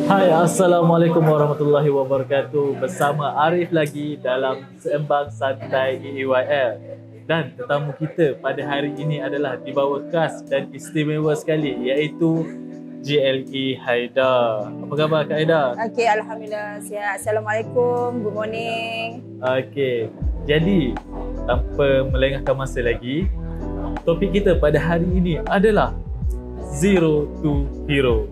Hai, Assalamualaikum warahmatullahi wabarakatuh. Bersama Arif lagi dalam Sembang Santai EYL. Dan tetamu kita pada hari ini adalah di bawah khas dan istimewa sekali, iaitu GLE Haidar. Apa khabar Kak Haidar? Okey, Alhamdulillah sihat. Assalamualaikum, good morning. Okey, jadi tanpa melengahkan masa lagi, topik kita pada hari ini adalah Zero to Hero.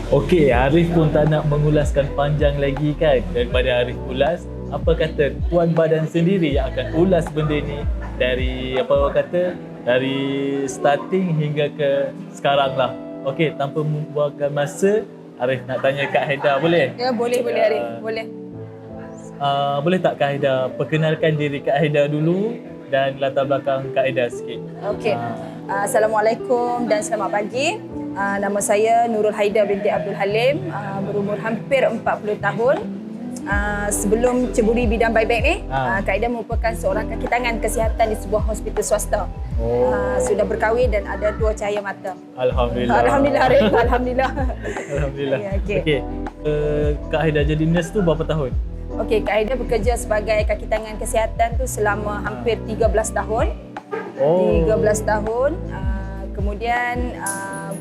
Okey, Arif pun tak nak mengulaskan panjang lagi kan. Daripada Arif ulas, apa kata tuan badan sendiri yang akan ulas benda ni dari apa orang kata, dari starting hingga ke sekarang lah. Okey, tanpa membuangkan masa, Arif nak tanya Kak Haidar, boleh? Ya, boleh Arif, boleh. Boleh tak Kak Haidar perkenalkan diri Kak Haidar dulu dan latar belakang Kak Haidar sikit? Okey. Assalamualaikum dan selamat pagi. Nama saya Nurul Haidar binti Abdul Halim, berumur hampir 40 tahun. Sebelum ceburi bidang buyback ni, Kak Haidar merupakan seorang kaki tangan kesihatan di sebuah hospital swasta. Sudah berkahwin dan ada 2 cahaya mata. Alhamdulillah. Alhamdulillah Arif, alhamdulillah. Alhamdulillah. Ya, okey. Okey. Kak Haidar jadi nurse tu berapa tahun? Okey, Kak Haidar bekerja sebagai kaki tangan kesihatan tu selama hampir 13 tahun. 13 tahun. Kemudian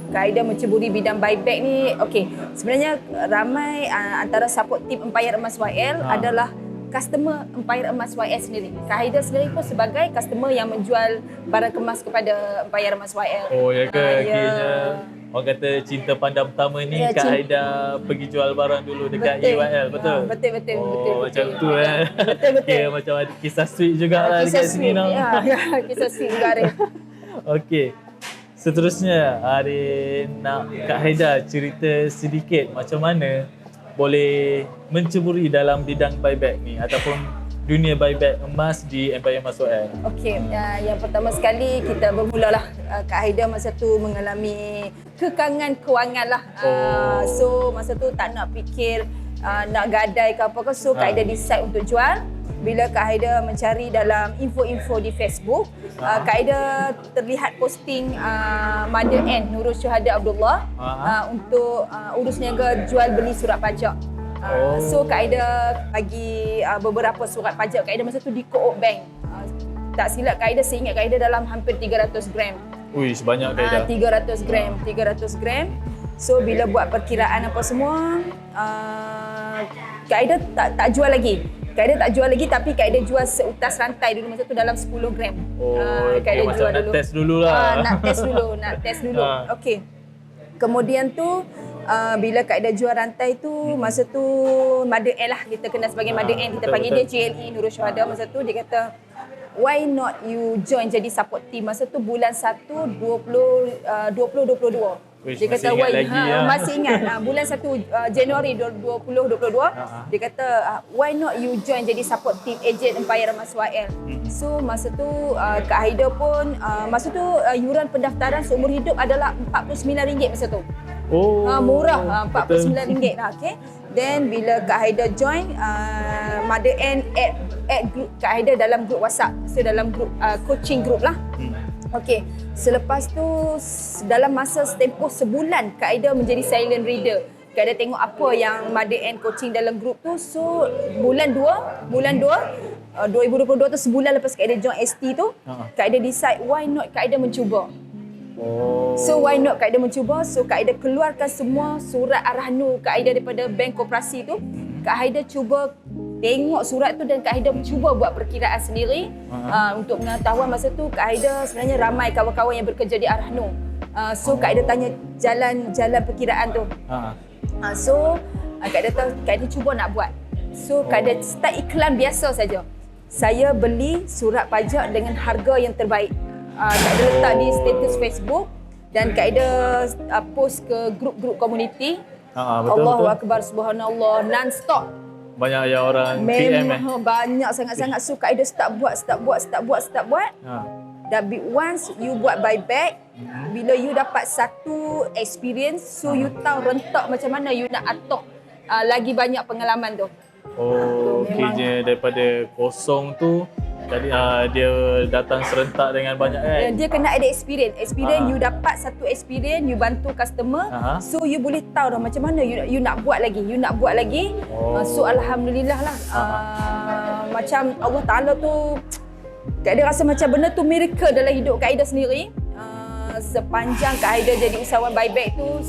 Kak Haidar menceburi bidang buyback ni. Okey, sebenarnya ramai antara support team Empayar Emas YL adalah customer Empayar Emas YL sendiri. Kak Haidar sendiri pun sebagai customer yang menjual barang kemas kepada Empayar Emas YL. Oh ya ke? Ya. Akhirnya orang kata cinta pandang pertama ni Ya, Kak Haidar pergi jual barang dulu dekat Betul. EYL, betul? Betul. Macam tu Betul. Kira macam ada kisah sweet jugalah Kisah dekat sini sweet. tau. Ya, kisah sweet juga Arif. Okey. Seterusnya, Arif nak Kak Haidar cerita sedikit macam mana boleh menceburi dalam bidang buyback ni ataupun dunia buyback emas di Empayar Emas YL. Okey, yang pertama sekali kita bermulalah Kak Haidar masa tu mengalami kekangan kewangan lah. So masa tu tak nak fikir nak gadai ke apa ke, so Kak Haidar decide untuk jual. Bila Kak Haidar mencari dalam info-info di Facebook, Kak Haidar terlihat posting Mother N Nurul Syuhada Abdullah untuk urus niaga jual beli surat pajak. So Kak Haidar bagi beberapa surat pajak Kak Haidar masa tu di Co-op Bank. Tak silap Kak Haidar, seingat Kak Haidar dalam hampir 300 gram. Ui, sebanyak Kak Haidar. 300 gram. So bila buat perkiraan apa semua, Kak Haidar tak jual lagi. Kak Haidar tak jual lagi, tapi Kak Haidar jual seutas rantai dulu masa tu dalam 10 gram. Kak Haidar macam nak test dulu lah. Nak test dulu. Okey. Kemudian tu bila Kak Haidar jual rantai tu, masa tu Mother N lah, kita kenal sebagai Mother N, kita panggil dia GLE Nurul Syuhada. Masa tu dia kata, why not you join jadi support team. Masa tu bulan 1 2022. Dia kata masih ingat bulan 1 Januari 2022 dia kata why not you join jadi support team agent Empayar Emas YL. So masa tu Kak Haidar pun masa tu yuran pendaftaran seumur hidup adalah RM49 masa tu. Murah, RM49 lah. Okay. Then bila Kak Haidar join, Mother N add group Kak Haidar dalam grup WhatsApp. So dalam grup coaching group lah. Okey, selepas tu dalam masa setempoh sebulan Kak Haidar menjadi silent reader. Kak Haidar tengok apa yang Mother N coaching dalam grup tu. So bulan 2 2022 tu, sebulan lepas Kak Haidar join ST tu, Kak Haidar decide why not Kak Haidar mencuba. So why not Kak Haidar mencuba. So Kak Haidar keluarkan semua surat arah nur Kak Haidar daripada bank koperasi tu. Kak Haidar cuba tengok surat tu dan Kak Haidar cuba buat perkiraan sendiri. Untuk pengetahuan masa tu Kak Haidar sebenarnya ramai kawan-kawan yang bekerja di arah nur. So Kak Haidar tanya jalan perkiraan tu. So Kak Haidar cuba nak buat. So Kak Haidar start iklan biasa saja. Saya beli surat pajak dengan harga yang terbaik. Kak Haidar letak di status Facebook dan Kak Haidar post ke grup-grup komuniti. Allahu Akbar, subhanallah, non-stop. Banyak yang orang PM banyak sangat-sangat. So Kak Haidar start buat. Dan once you buat buyback, bila you dapat satu experience, so you tahu rentak macam mana you nak atok lagi banyak pengalaman tu. Kayaknya daripada kosong tu Jadi dia datang serentak dengan banyak kan. Dia kena ada experience. You dapat satu experience, you bantu customer. So you boleh tahu dah macam mana you nak buat lagi. So alhamdulillah lah. Macam Allah Taala tu, Kak Aida rasa macam benda tu miracle dalam hidup Kak Aida sendiri. Sepanjang Kak Aida jadi usahawan buyback tu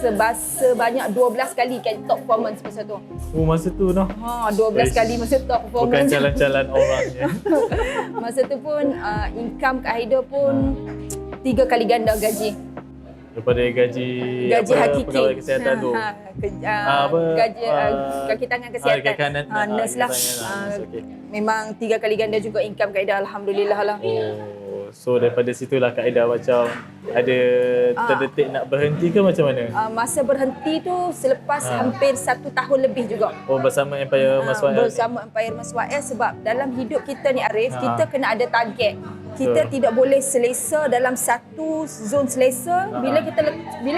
sebanyak 12 kali kan top performance masa tu. Masa tu noh. 12 kali masa top performance. Bukan jalan-jalan orangnya. Masa tu pun income Kak Aida pun 3 kali ganda gaji. Daripada gaji hakiki. Pegawai kesihatan tu. Gaji kaki tangan kesihatan. Nurse lah. Okay. Memang 3 kali ganda juga income Kak Aida, alhamdulillah lah. So daripada situlah Kak Aida macam ada terdetik nak berhenti ke macam mana? Masa berhenti tu selepas hampir 1 tahun lebih juga. Bersama Empire Mas Wael. Bersama Empire Mas Wael, sebab dalam hidup kita ni Arif, kita kena ada target. Kita tidak boleh selesa dalam satu zon selesa. Bila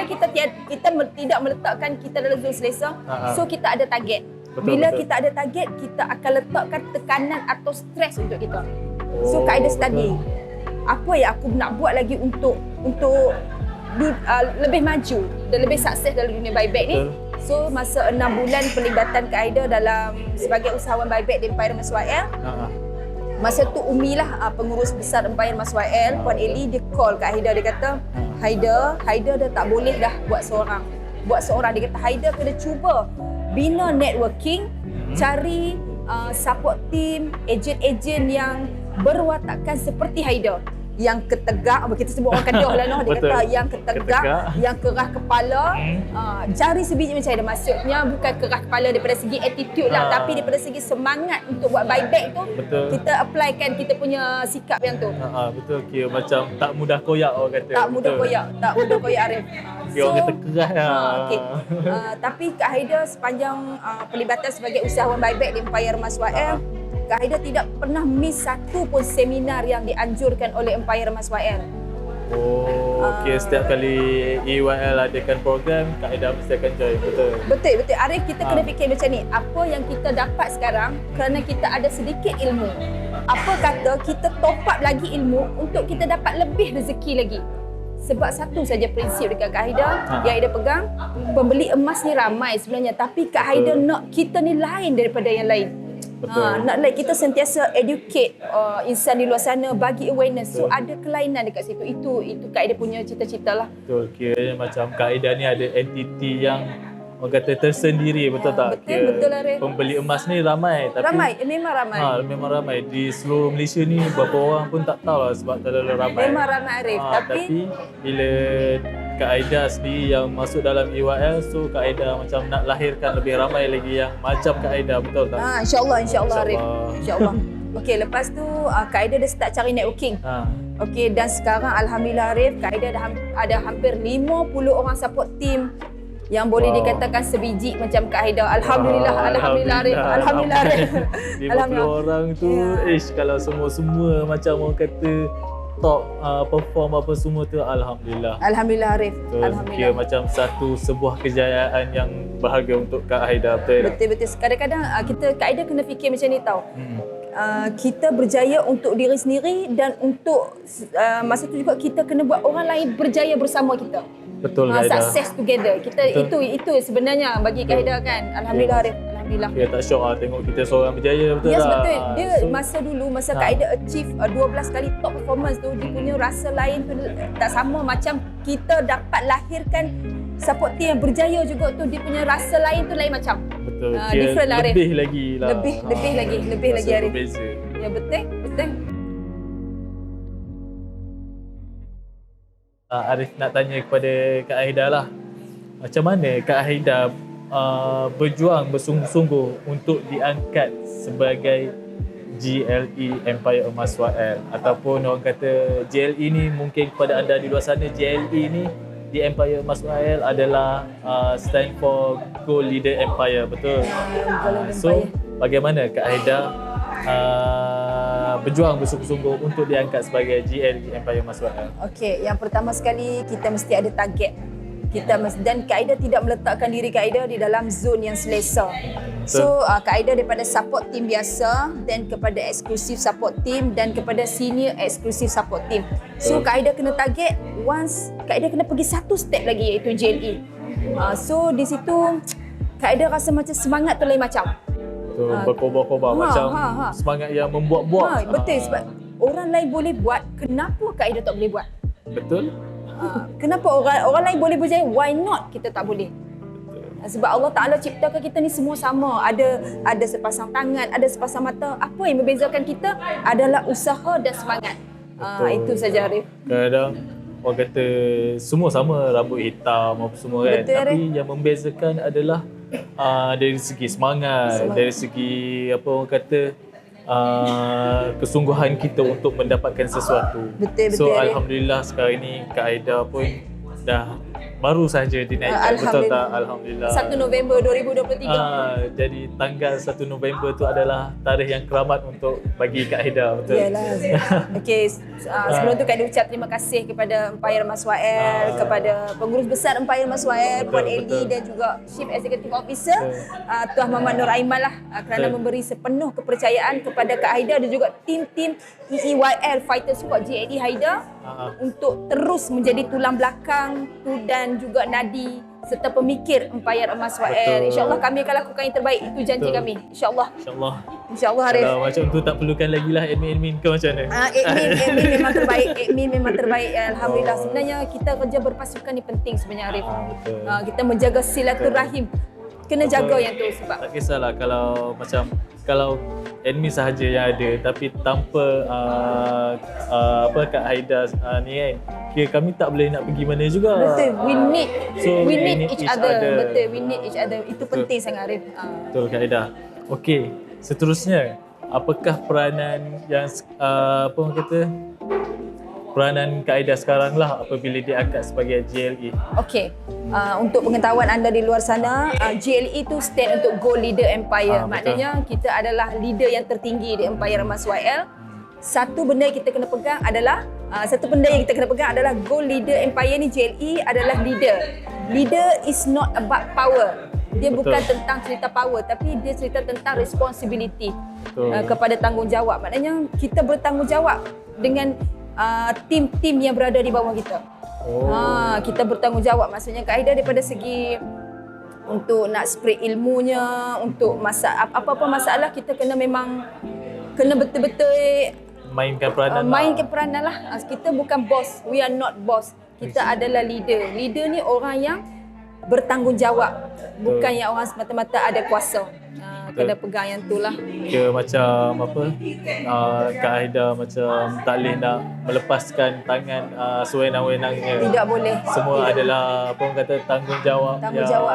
kita tidak meletakkan kita dalam zon selesa, so kita ada target. Bila kita ada target, kita akan letakkan tekanan atau stres untuk kita. So Kak Aida study. Apa yang aku nak buat lagi untuk lebih maju dan lebih sukses dalam dunia buyback ni. So masa 6 bulan pelibatan Kak Aida dalam sebagai usahawan buyback di Empire Mas Wael. Masa tu Umi lah pengurus besar Empire Mas Wael, Puan Eli, dia call Kak Haida, dia kata Haida dah tak boleh dah buat seorang. Dia kata Haida kena cuba bina networking, cari support team, ejen-ejen yang berwatakkan seperti Haida, yang ketegak, kita sebut orang Kedah lah, dia kata yang ketegak, yang keras kepala. Cari sebiji macam Haida, maksudnya bukan keras kepala daripada segi attitude lah, tapi daripada segi semangat untuk buat buyback tu. Kita applykan kita punya sikap yang tu. Betul, kira macam tak mudah koyak orang kata. Tak mudah koyak Arif. Orang kata keras lah. Tapi Kak Haida sepanjang pelibatan sebagai usahawan buyback di Empire Mas Wael, Kak Haida tidak pernah miss satu pun seminar yang dianjurkan oleh Empire Mas Wael. Okey, setiap kali EYL adakan program, Kak Haida mesti akan join, betul? Betul. Arif, kita kena fikir macam ni. Apa yang kita dapat sekarang kerana kita ada sedikit ilmu. Apa kata kita top up lagi ilmu untuk kita dapat lebih rezeki lagi. Sebab satu saja prinsip dekat Kak Haida yang Haida pegang, pembeli emas ni ramai sebenarnya, tapi Kak Haida nak kita ni lain daripada yang lain. Nak like kita sentiasa educate insan di luar sana, bagi awareness. So ada kelainan dekat situ. Itu Kak Aida punya cita-cita lah. Betul, kiranya macam Kak Aida ni ada entiti yang orang kata tersendiri, betul tak? Betul Arif. Pembeli emas ni ramai, tapi memang ramai. Memang ramai. Di seluruh Malaysia ni berapa orang pun tak tahu lah sebab terlalu ramai. Memang ramai Arif. Tapi bila Kak Aida sendiri yang masuk dalam EYL, so Kak Aida macam nak lahirkan lebih ramai lagi yang macam Kak Aida, betul tak? InsyaAllah Arif. InsyaAllah. Okey, lepas tu Kak Aida dah start cari networking. Okey, dan sekarang alhamdulillah Arif, Kak Aida ada hampir 50 orang support team yang boleh dikatakan sebiji macam Kak Haida. Alhamdulillah Arif. Alhamdulillah Arif. 50 orang tu, kalau semua macam orang kata top perform apa semua tu, alhamdulillah. Alhamdulillah Arif. Alhamdulillah. Kira macam sebuah kejayaan yang berharga untuk Kak Haida, betul? Betul. Kadang-kadang Kak Haida kena fikir macam ni tau. Kita berjaya untuk diri sendiri dan untuk masa tu juga kita kena buat orang lain berjaya bersama kita. Betul, success together. Itu sebenarnya bagi Kak Haida kan. Alhamdulillah Arif. Alhamdulillah. Dia tak syok tengok kita seorang berjaya, betul tak? Betul. Dia masa Kak Haida achieve 12 kali top performance tu, dia punya rasa lain tu tak sama macam kita dapat lahirkan support team yang berjaya juga tu, dia punya rasa lain tu lain macam. Betul. Different lah Arif. Lebih lagi lah. Lebih lagi Arif. Berbeza. Ya betul. Arif nak tanya kepada Kak Haida lah. Macam mana Kak Haida berjuang bersungguh-sungguh untuk diangkat sebagai GLE Empire Emas Wael, ataupun orang kata GLE ni, mungkin kepada anda di luar sana, GLE ni di Empire Emas Wael adalah stand for Gold Leader Empire, betul? So bagaimana Kak Haida berjuang bersungguh-sungguh untuk diangkat sebagai GLE Empire Mas Wael? Okey, yang pertama sekali kita mesti ada target. Dan Kak Aida tidak meletakkan diri Kak Aida di dalam zon yang selesa. So Kak Aida daripada support team biasa dan kepada eksklusif support team dan kepada senior eksklusif support team. So Kak Aida kena target once Kak Aida kena pergi satu step lagi iaitu JLE. So di situ Kak Aida rasa macam semangat tu lain macam. Berkobar-kobar macam semangat yang membuat-buat. Betul, sebab orang lain boleh buat, kenapa Kak Aida tak boleh buat? Betul. Kenapa orang lain boleh berjaya, why not kita tak boleh? Sebab Allah Ta'ala ciptakan kita ni semua sama. Ada sepasang tangan, ada sepasang mata. Apa yang membezakan kita adalah usaha dan semangat. Itu saja, Arif. Kadang-kadang orang kata semua sama, rambut hitam apa semua kan. Betul, tapi yang membezakan adalah dari segi semangat, dari segi apa orang kata kesungguhan kita untuk mendapatkan sesuatu. Betul, alhamdulillah sekarang ini Kak Aida pun dah baru saja dinaikkan, betul tak? Alhamdulillah. 1 November 2023. Jadi tanggal 1 November tu adalah tarikh yang keramat untuk bagi Kak Aida, betul? Yalah. Okey, sebelum tu Kak Aida ucap terima kasih kepada Empire Mas Wael, kepada pengurus besar Empire Mas Wael, Puan Eli dan juga Chief Executive Officer Tuan Muhammad Nur Aiman lah kerana memberi sepenuh kepercayaan kepada Kak Aida dan juga tim-tim EEYL Fighter Squad JLE Haida untuk terus menjadi tulang belakang dan juga nadi serta pemikir Empire Emas Wael. InsyaAllah kami akan lakukan yang terbaik. Itu janji kami. InsyaAllah. InsyaAllah, Arif. Kalau macam tu tak perlukan lagi lah admin ke macam mana? Admin memang terbaik. Admin memang terbaik. Alhamdulillah. Sebenarnya kita kerja berpasukan ni penting sebenarnya, Arif. Kita menjaga silaturahim. Kena jaga yang tu sebab. Tak kisahlah kalau admin sahaja yang ada tapi tanpa Kak Haida ni kan, kami tak boleh nak pergi mana juga. Betul, we need each other. Betul, we need each other. Itu penting sangat, Arif. Betul, Kak Haida. Okey, seterusnya apakah peranan yang peranan Kak Aida sekarang lah apabila dia angkat sebagai JLE? Okey, untuk pengetahuan anda di luar sana, JLE itu stand untuk Gold Leader Empire. Maknanya kita adalah leader yang tertinggi di Empire Emas Wael. Satu benda yang kita kena pegang adalah Gold Leader Empire ni, JLE adalah leader. Leader is not about power. Dia bukan tentang cerita power, tapi dia cerita tentang responsibility kepada tanggungjawab. Maknanya kita bertanggungjawab dengan tim-tim yang berada di bawah kita. Kita bertanggungjawab. Maksudnya Kak Aida daripada segi untuk nak spread ilmunya, untuk apa-apa masalah kita kena betul-betul mainkan peranan lah. Kita bukan boss, we are not boss. Kita adalah leader. Leader ni orang yang bertanggungjawab, bukan yang orang semata-mata ada kuasa. Kena pegang yang tu lah. Macam Kak Aida macam tak boleh nak melepaskan tangan sewenang-wenangnya. Tidak boleh. Semua adalah tanggungjawab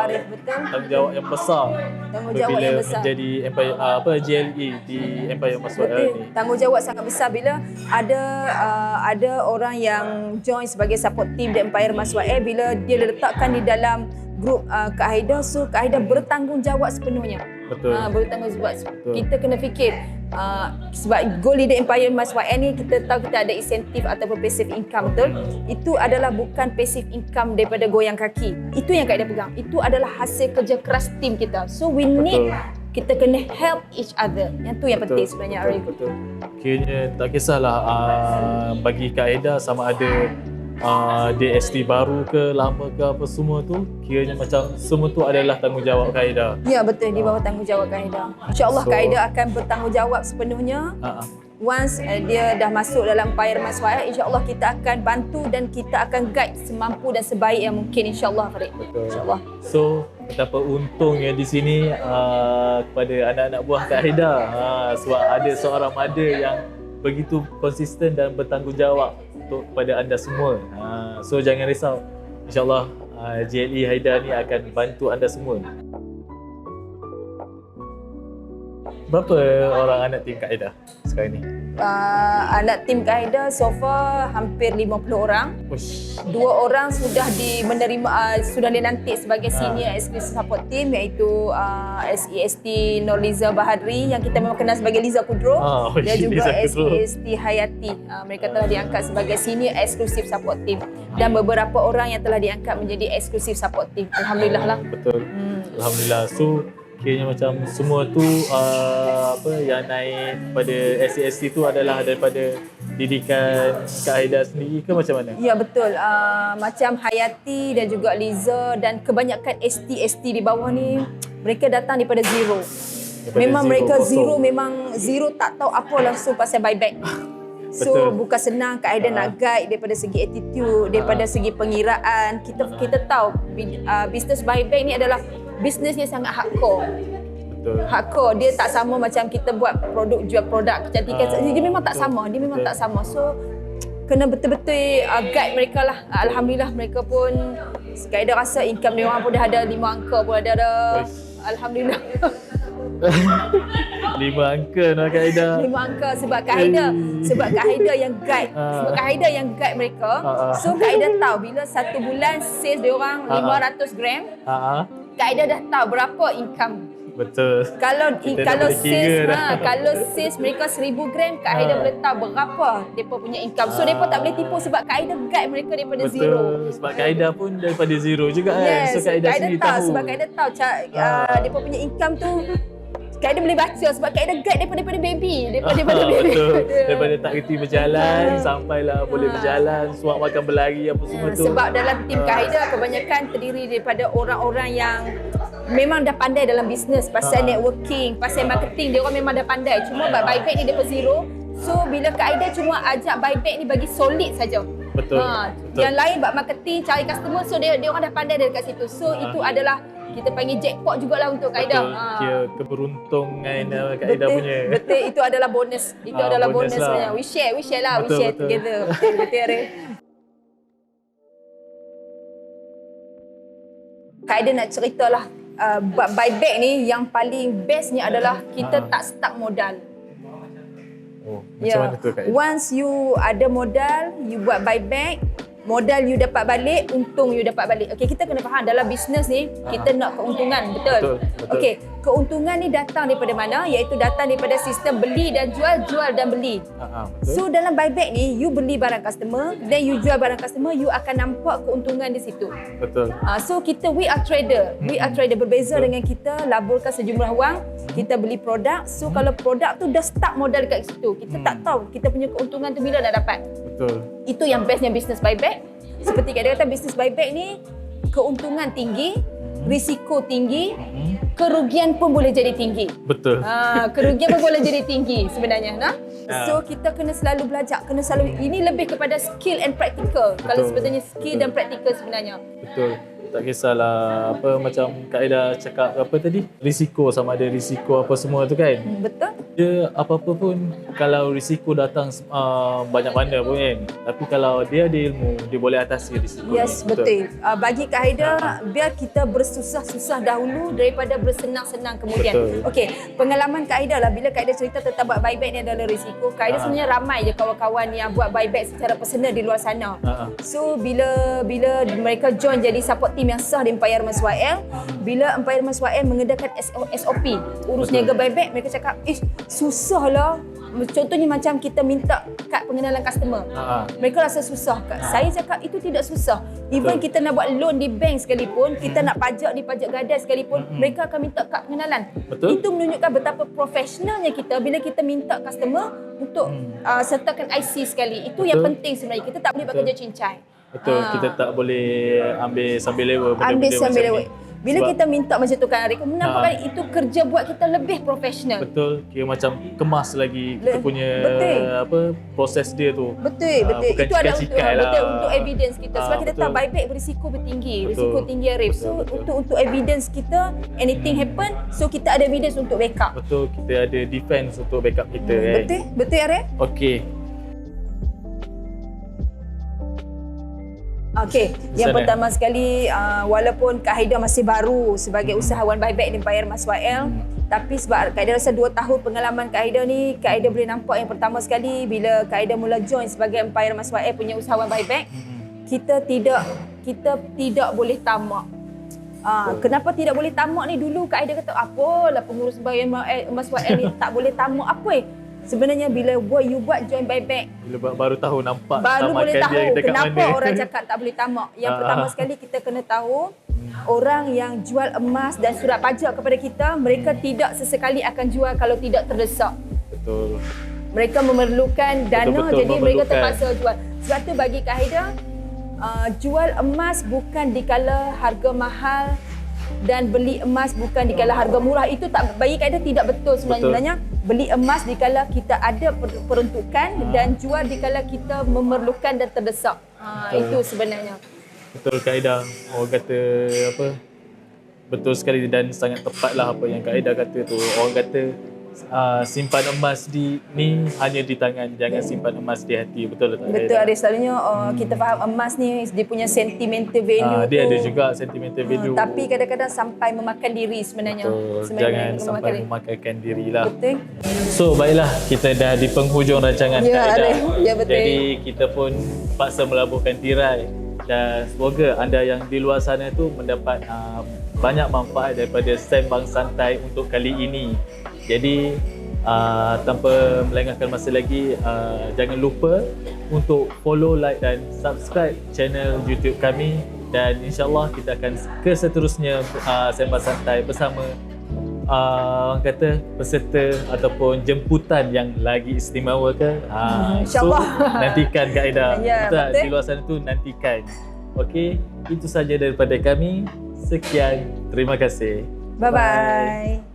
Arif, betul. Tanggungjawab yang besar. Tanggungjawab yang besar. Menjadi Empire JLE di Empire Emas Wael ni. Tanggungjawab sangat besar bila ada orang yang join sebagai support team di Empire Emas Wael, bila dia letakkan di dalam grup Kak Aida, so Kak Aida bertanggungjawab sepenuhnya. Betul. Bertanggungjawab. Kita kena fikir sebab Gold Leader Empire Emas Wael ni kita tahu kita ada insentif ataupun passive income, betul? Itu adalah bukan passive income daripada goyang kaki. Itu yang Kak Aida pegang. Itu adalah hasil kerja keras tim kita. So we need, kita kena help each other. Yang tu yang penting sebenarnya, Arif. Betul. Kiranya tak kisahlah bagi Kak Aida sama ada DST baru ke lama ke apa semua tu, kiranya macam semua tu adalah tanggungjawab Kak Aida. Ya, betul, di bawah tanggungjawab Kak Aida. InsyaAllah Kak Aida akan bertanggungjawab sepenuhnya. Once dia dah masuk dalam Empire Emas Wael, insyaAllah kita akan bantu dan kita akan guide semampu dan sebaik yang mungkin, insyaAllah, Farid. InsyaAllah. So, betapa untungnya di sini kepada anak-anak buah Kak Aida, sebab ada seorang mother yang begitu konsisten dan bertanggungjawab untuk kepada anda semua. So jangan risau. InsyaAllah JLE Haida ni akan bantu anda semua. Berapa orang anak tim Kak Aida sekarang ni? Anak tim Kaida so far hampir 50 orang. Ush. 2 orang sudah sudah dilantik sebagai senior exclusive support team, iaitu SEST Norliza Bahadri yang kita memang kenal sebagai Liza Kudro, dan juga SEST Hayati. Mereka telah diangkat sebagai senior exclusive support team, dan beberapa orang yang telah diangkat menjadi exclusive support team. Alhamdulillah lah. Betul. Alhamdulillah. So kiranya macam semua tu yang naik pada SEST tu adalah daripada didikan Kak Haida sendiri ke macam mana? Ya, betul. Macam Hayati dan juga Liza dan kebanyakan ST di bawah ni, mereka datang daripada zero. Memang mereka zero, memang zero, tak tahu apa langsung pasal buyback. So bukan senang Kak Haida nak guide daripada segi attitude, daripada segi pengiraan. Kita tahu bisnes buyback ni adalah bisnes yang sangat hardcore. Betul. Hardcore. Dia tak sama macam kita buat jual produk kecantikan. Dia memang tak sama. Dia memang tak sama. So kena betul-betul guide mereka lah. Alhamdulillah mereka pun Kak Haida rasa income dia orang pun dah ada 5 angka pun ada. Alhamdulillah. 5 angka nak Kak Haida. 5 angka sebab Kak Haida yang guide. Sebab Kak Haida yang guide mereka. So Kak Haida tahu bila satu bulan sales dia orang 500 gram. Kak Haida dah tahu berapa income. Betul. Kalau sales mereka 1000 gram, Kak Haida boleh tahu berapa depa punya income. So depa tak boleh tipu sebab Kak Haida guide mereka daripada zero. Sebab Kak Haida pun daripada zero juga kan. Yes, So Kak Haida sendiri tahu. Sebab Kak Haida tahu depa punya income tu. Kak Haida boleh baca sebab Kak Haida guide daripada baby. Daripada baby. Betul. Daripada tak kerti berjalan sampailah boleh berjalan, suap makan berlari apa semua tu. Sebab dalam tim Kak Haida kebanyakan terdiri daripada orang-orang yang memang dah pandai dalam bisnes, pasal networking, pasal marketing, dia orang memang dah pandai. Cuma buyback ni daripada zero. So bila Kak Haida cuma ajak buyback ni bagi solid saja. Betul. Yang lain buat marketing, cari customer, so dia orang dah pandai dekat situ. So itu adalah kita panggil jackpot jugalah untuk Kak Haida. Kira keberuntungan Kak Haida punya. Betul, itu adalah bonus. Itu adalah bonus lah. sebenarnya. We share lah, we share together. Betul Arif. Kak Haida nak ceritalah buyback ni yang paling bestnya adalah kita tak stuck modal. Macam mana tu Kak Haida? Once you ada modal, you buat buyback, modal you dapat balik, untung you dapat balik. Okey, kita kena faham dalam bisnes ni kita nak keuntungan, betul? Okey, keuntungan ni datang daripada mana? Iaitu datang daripada sistem beli dan jual, jual dan beli. So dalam buyback ni, you beli barang customer, then you jual barang customer, you akan nampak keuntungan di situ. Betul. So we are trader. We are trader, berbeza dengan kita laburkan sejumlah wang, kita beli produk. So kalau produk tu dah start modal dekat situ, kita tak tahu kita punya keuntungan tu bila nak dapat. Betul. Itu yang bestnya bisnes buyback. Seperti dia kata, bisnes buyback ni keuntungan tinggi, risiko tinggi, kerugian pun boleh jadi tinggi. Betul. Kerugian pun boleh jadi tinggi sebenarnya. So kita kena selalu belajar, ini lebih kepada skill and practical. Betul. Kalau sebetulnya skill dan practical sebenarnya. Betul. Tak kisahlah apa macam Kak Haida cakap apa tadi, risiko, sama ada risiko apa semua tu kan. Betul. Dia apa-apa pun kalau risiko datang banyak mana pun kan, tapi kalau dia ada ilmu dia boleh atasi risiko. Yes, ni. betul. Bagi Kak Haida, biar kita bersusah-susah dahulu daripada bersenang-senang kemudian. Betul. Okey, pengalaman Kak Haida lah, bila Kak Haida cerita tentang buat buyback ni adalah risiko. Kak Haida sebenarnya ramai je kawan-kawan yang buat buyback secara personal di luar sana. So bila mereka join jadi support team yang sah di Empayar Mas YL, bila Empayar Mas YL mengedarkan SOP urus niaga buyback, mereka cakap, susah lah. Contohnya macam kita minta kad pengenalan customer. Mereka rasa susah. Saya cakap itu tidak susah. Even kita nak buat loan di bank sekalipun, kita nak pajak di pajak gadai sekalipun, mereka akan minta kad pengenalan. Itu menunjukkan betapa profesionalnya kita bila kita minta customer untuk sertakan IC sekali. Itu yang penting sebenarnya. Kita tak boleh buat kerja cincai. Betul, kita tak boleh ambil sambil lewa benda-benda sambil macam lewa. ni. Bila Sebab kita minta macam tu kan Arik, menampakkan itu kerja buat kita lebih profesional. Betul, kira macam kemas lagi kita punya proses dia tu. Betul. Bukan Itu ada untuk lah. evidence kita. Sebab kita tahu buyback berisiko bertinggi, risiko tinggi Arif. So untuk evidence kita, anything happen, so kita ada evidence untuk backup. Betul, kita ada defense untuk backup kita. Betul Arif? Okey. Okey, yang pertama sekali, walaupun Kak Haida masih baru sebagai usahawan buyback di Empayar Mas YL, Tapi sebab Kak Aida rasa 2 tahun pengalaman Kak Aida ni, Kak Aida boleh nampak yang pertama sekali bila Kak Aida mula join sebagai Empire Mas YL punya usahawan buyback, kita tidak boleh tamak. Kenapa tidak boleh tamak ni? Dulu Kak Aida kata apalah pengurus Mas YL ni tak boleh tamak apa sebenarnya bila you buat join buyback, Bila baru tahu nampak baru boleh tamakan tahu dia dekat kenapa mana. orang cakap tak boleh tamak. Yang pertama sekali kita kena tahu orang yang jual emas dan surat pajak kepada kita, mereka tidak sesekali akan jual kalau tidak terdesak. Betul. Mereka memerlukan dana, Betul-betul jadi mereka memerlukan. terpaksa jual. Sebab tu bagi Kak Aida, jual emas bukan dikala harga mahal dan beli emas bukan dikala harga murah. Itu tak, bagi Kak Aida tidak betul sebenarnya. Betul. Sebenarnya beli emas dikala kita ada peruntukan dan jual dikala kita memerlukan dan terdesak. Itu sebenarnya. Betul Kak Aida. Orang kata apa? Betul sekali dan sangat tepatlah apa yang Kak Aida kata tu. Orang kata simpan emas ni hanya di tangan, jangan simpan emas di hati. Betul tak? Betul, ada selalunya kita faham emas ni dia punya sentimental value Dia tu. ada juga sentimental value. Tapi kadang-kadang sampai memakan diri sebenarnya. Betul. Jangan sampai memakankan diri lah. Betul. So baiklah, kita dah di penghujung rancangan Ya, Kak Aida. ya, betul. Jadi kita pun terpaksa melabuhkan tirai dan semoga anda yang di luar sana tu mendapat banyak manfaat daripada Sembang Santai untuk kali ini. Jadi tanpa melengahkan masa lagi, jangan lupa untuk follow, like dan subscribe channel YouTube kami, dan insyaAllah kita akan ke seterusnya Sembang Santai bersama orang kata peserta ataupun jemputan yang lagi istimewa ke. InsyaAllah. So nantikan Kak Aida. Ya, Kita betul. di luar sana tu nantikan. Okey, itu saja daripada kami. Sekian, terima kasih. Bye-bye.